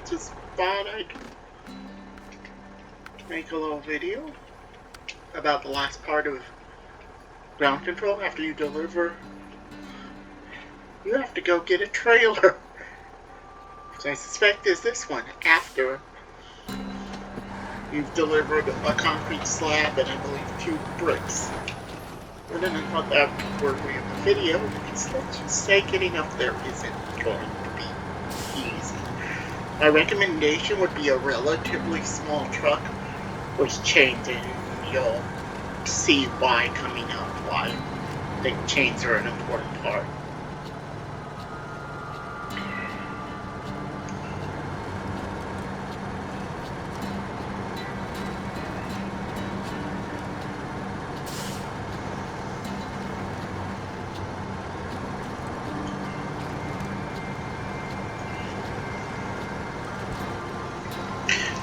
just thought I'd make a little video about the last part of ground control. After you deliver, you have to go get a trailer, which I suspect is this one, after you've delivered a concrete slab and I believe 2 bricks. And then I thought that would work for you in the video, because let's just say getting up there isn't going to be easy. My recommendation would be a relatively small truck with chains, and you'll see why coming up, why I think chains are an important part.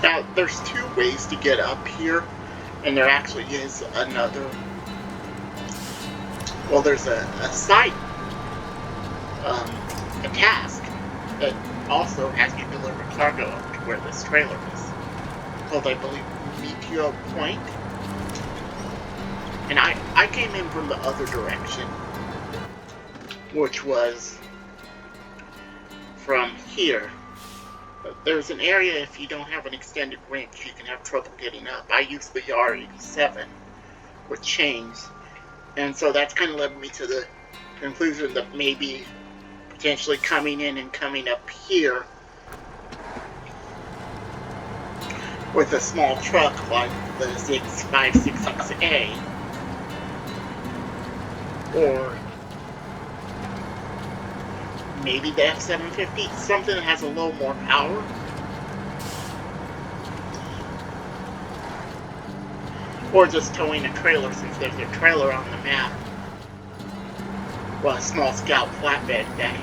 Now, there's 2 ways to get up here, and there actually is another, well, there's a side, a task that also has you deliver cargo up to where this trailer is, called, I believe, Meteor Point. And I came in from the other direction, which was from here. There's an area, if you don't have an extended winch, you can have trouble getting up. I used the R87 with chains, and so that's kind of led me to the conclusion that maybe potentially coming in and coming up here with a small truck like the 6566A or maybe the F750, something that has a little more power. Or just towing a trailer, since there's a trailer on the map. Well, a small scout flatbed that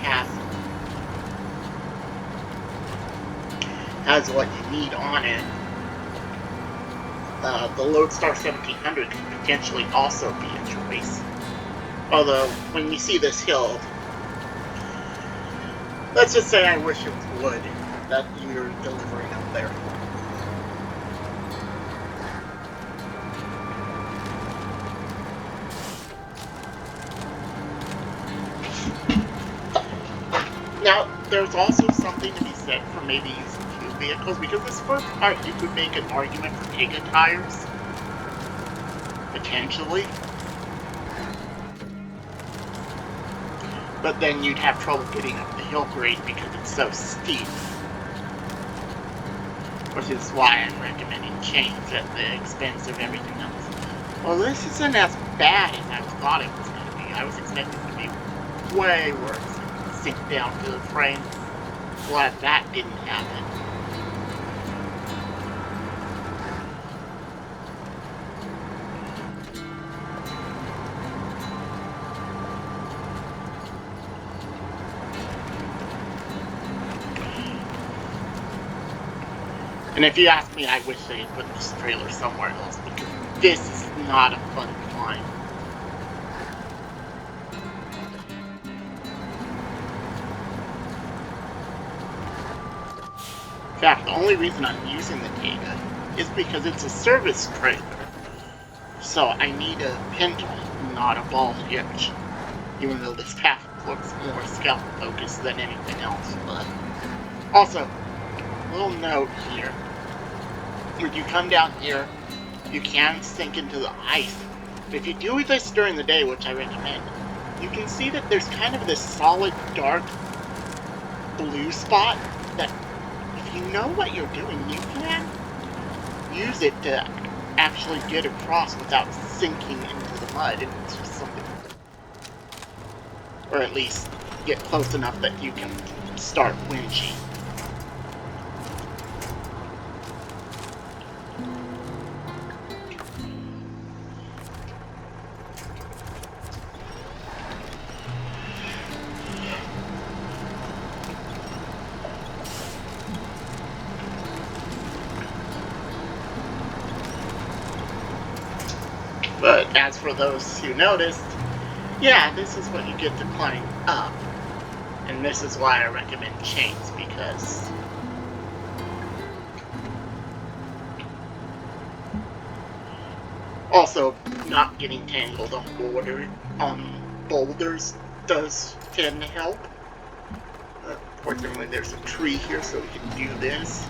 has what you need on it. The Lodestar 1700 could potentially also be a choice. Although, when you see this hill, let's just say I wish it was wood that you're delivering up there. Now, there's also something to be said for maybe using 2 vehicles, because this first part you could make an argument for Giga tires, potentially. But then you'd have trouble getting up the hill grade because it's so steep. Which is why I'm recommending chains at the expense of everything else. Well, this isn't as bad as I thought it was going to be. I was expecting it to be way worse. Sink down to the frame. Glad that didn't happen. And if you ask me, I wish they had put this trailer somewhere else, because this is not a fun climb. In fact, the only reason I'm using the Giga is because it's a service trailer. So I need a pintle, not a ball hitch. Even though this path looks more scout focused than anything else. But also, little note here. When you come down here, you can sink into the ice. But if you do this during the day, which I recommend, you can see that there's kind of this solid, dark blue spot that, if you know what you're doing, you can use it to actually get across without sinking into the mud. And it's just something, or at least get close enough that you can start winching. But as for those who noticed, yeah, this is what you get to climb up. And this is why I recommend chains, because Also, not getting tangled on boulders does tend to help. Fortunately, there's a tree here, so we can do this.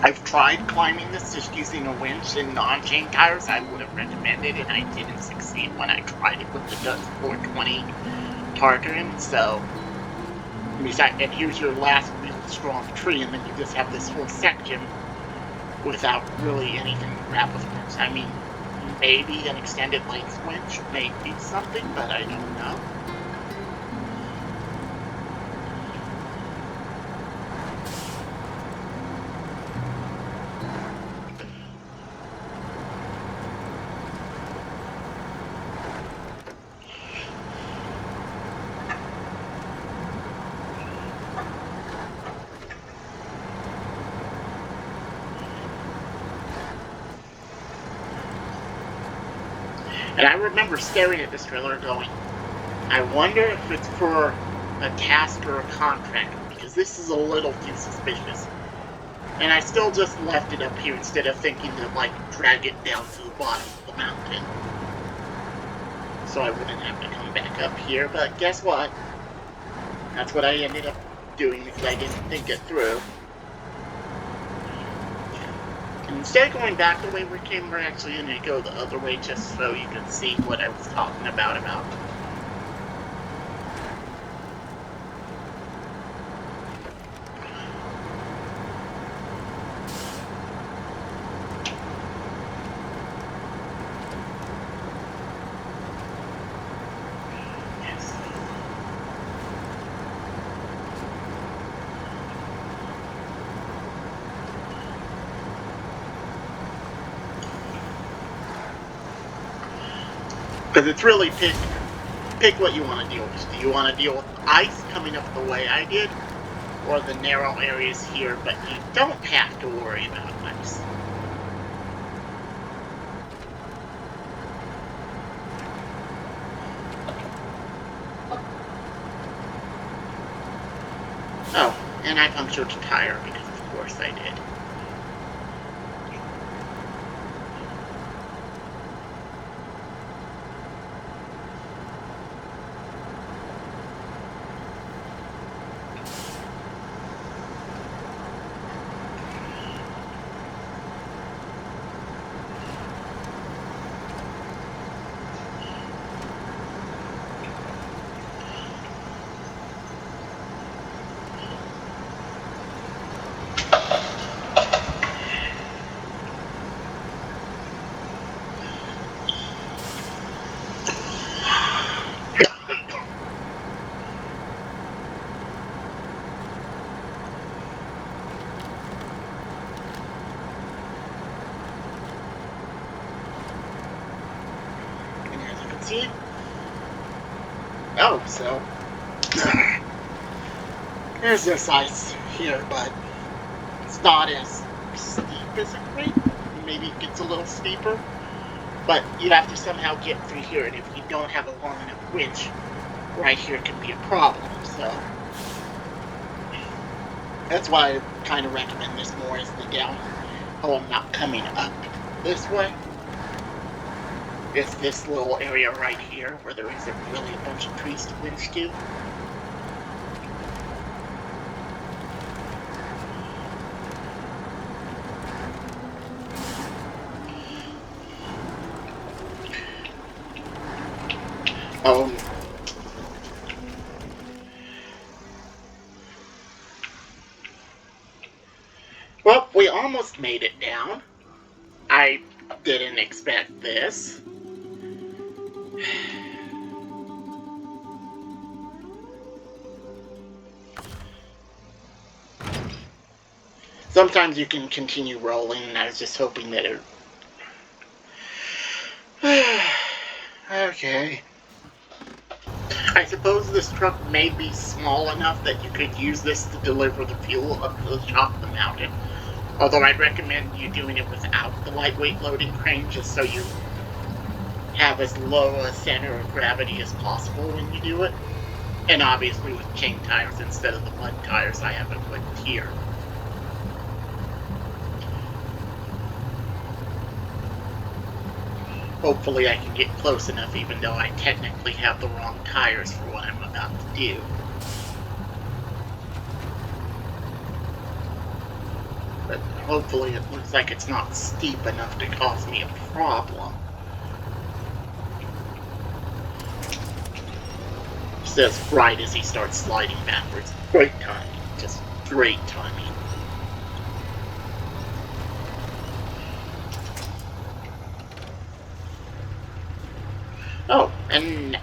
I've tried climbing this just using a winch and non-chain tires. I would have recommended it, and I didn't succeed when I tried it with the Dutch 420 Tartan. So, and here's your last real strong tree, and then you just have this whole section without really anything to grab with winch. I mean, maybe an extended length winch may be something, but I don't know. And I remember staring at this trailer going, I wonder if it's for a task or a contract, because this is a little too suspicious. And I still just left it up here instead of thinking to, like, drag it down to the bottom of the mountain. So I wouldn't have to come back up here, but guess what? That's what I ended up doing because I didn't think it through. Instead of going back the way we came, we're actually going to go the other way just so you can see what I was talking about. Yes. Because it's really pick what you want to deal with. Do you want to deal with ice coming up the way I did, or the narrow areas here, but you don't have to worry about ice. Oh, and I punctured a tire because of course I did. See? Oh, so there's this ice here, but it's not as steep as it could. Maybe it gets a little steeper, but you have to somehow get through here, and if you don't have a long enough winch, right here can be a problem. So that's why I kind of recommend this more as the downhill, not coming up this way. It's this little area right here where there isn't really a bunch of trees to winch to. Well, we almost made it down. I didn't expect this. Sometimes you can continue rolling, and I was just hoping that it... Okay. I suppose this truck may be small enough that you could use this to deliver the fuel up to the top of the mountain. Although I'd recommend you doing it without the lightweight loading crane, just so you have as low a center of gravity as possible when you do it. And obviously with chain tires instead of the mud tires I have equipped here. Hopefully I can get close enough even though I technically have the wrong tires for what I'm about to do. But hopefully it looks like it's not steep enough to cause me a problem. He says right as he starts sliding backwards. Great timing, just great timing. Oh, and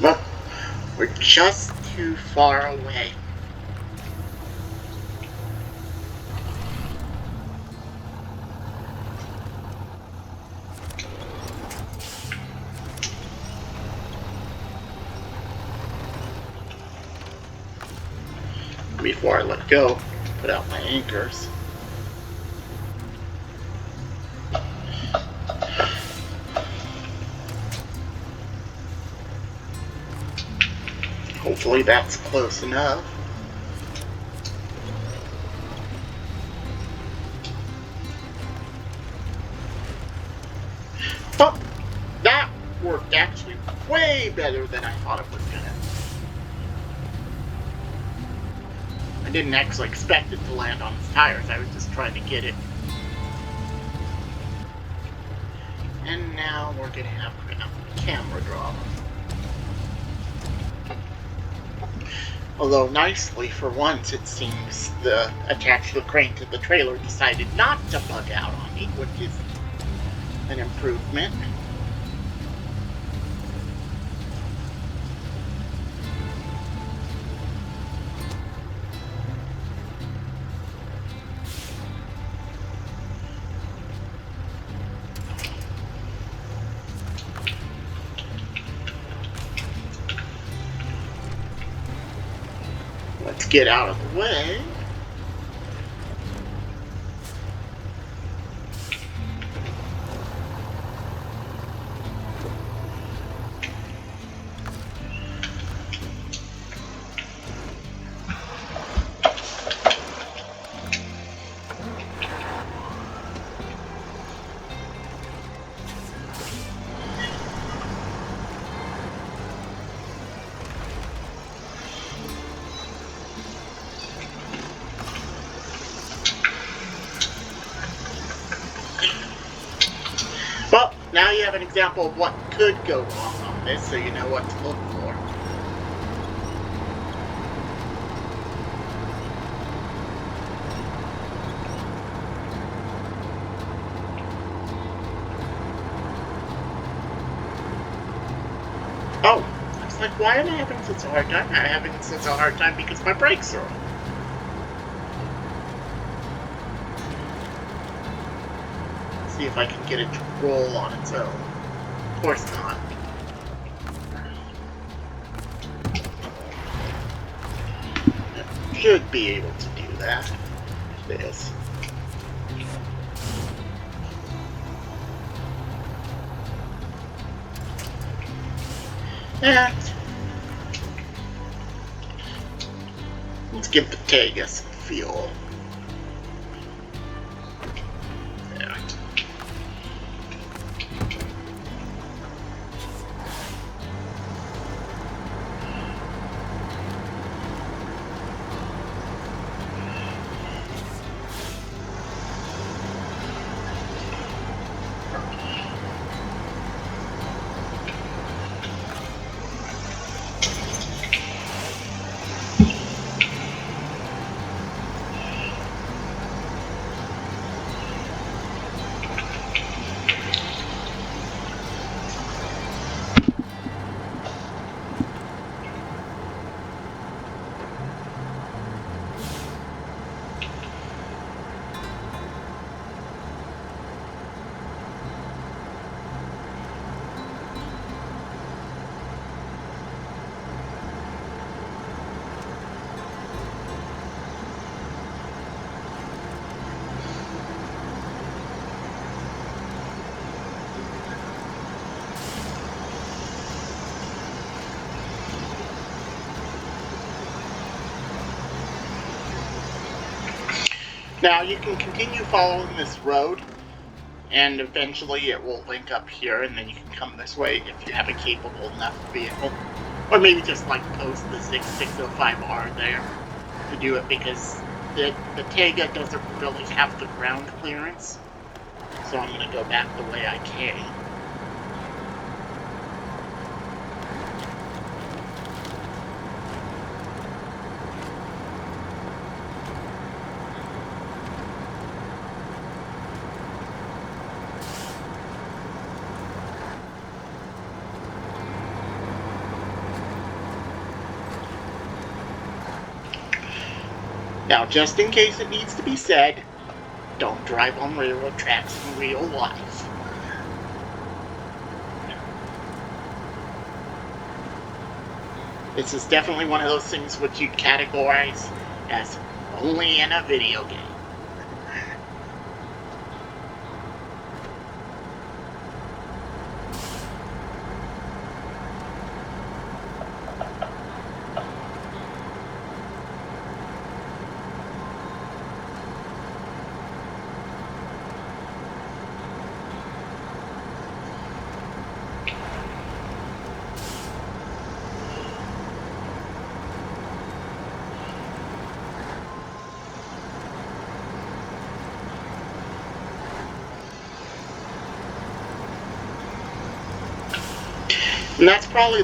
well, we're just too far away. Before I let go, put out my anchors. Hopefully that's close enough. Oh, that worked actually way better than I thought it was gonna. I didn't actually expect it to land on its tires, I was just trying to get it. And now we're gonna have a camera drop. Although nicely, for once, it seems the attached the crane to the trailer decided not to bug out on me, which is an improvement. Let's get out of the way. Well, now you have an example of what could go wrong on this, so you know what to look for. Oh, I was like, why am I having such a hard time? I'm having such a hard time because my brakes are on. See if I can get it to roll on its own. Of course not. It should be able to do that. It is. And let's give the Tega some fuel. There. Now you can continue following this road, and eventually it will link up here, and then you can come this way if you have a capable enough vehicle. Or maybe just like post the 6605R there to do it, because the Tega doesn't really have the ground clearance. So I'm going to go back the way I came. Now, just in case it needs to be said, don't drive on railroad tracks in real life. This is definitely one of those things which you'd categorize as only in a video game. And that's probably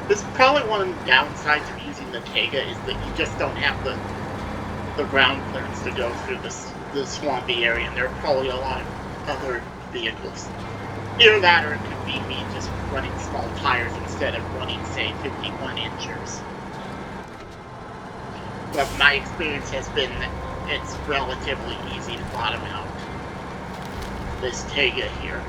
this is probably one of the downsides of using the Tega, is that you just don't have the ground clearance to go through the swampy area, and there are probably a lot of other vehicles. Either that, or it could be me just running small tires instead of running, say, 51 inchers. But my experience has been that it's relatively easy to bottom out this Tega here.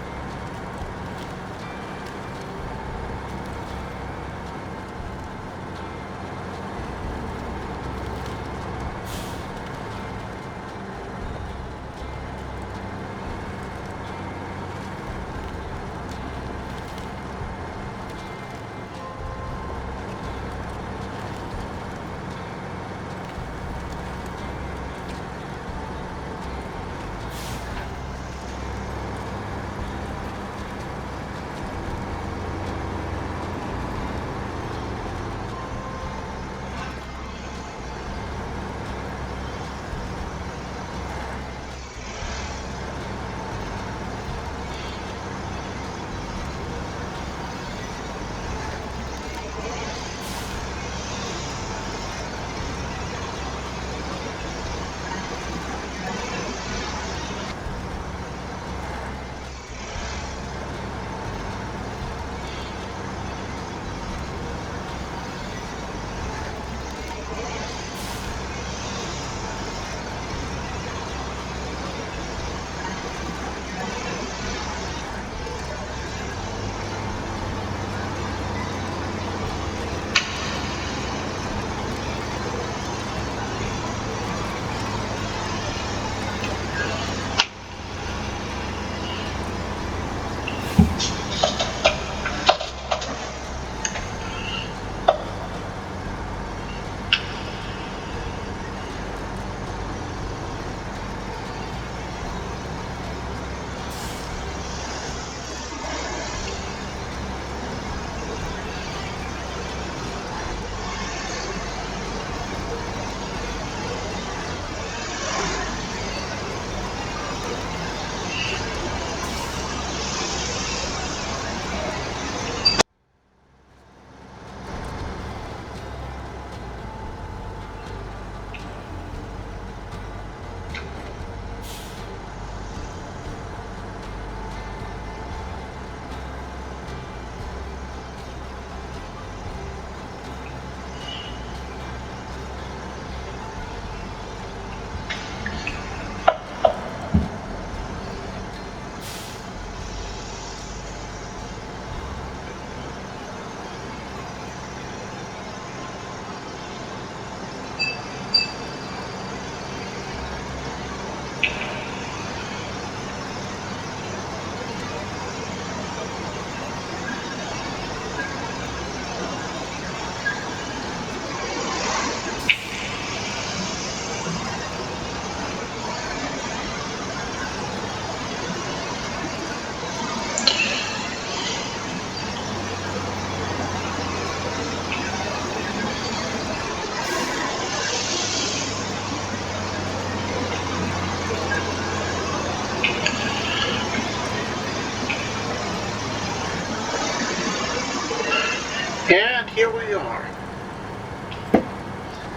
here we are,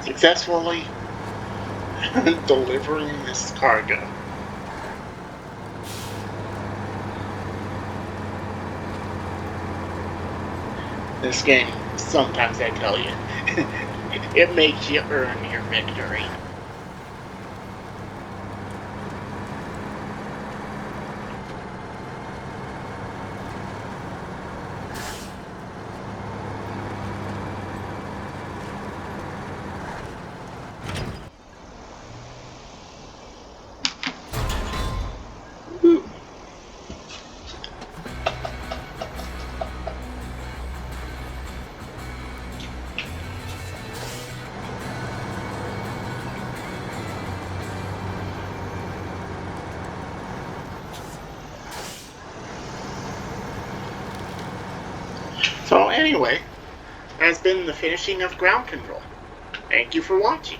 successfully delivering this cargo. This game, sometimes I tell you, it makes you earn your victory. Ooh. So anyway, that's been the finishing of ground control. Thank you for watching.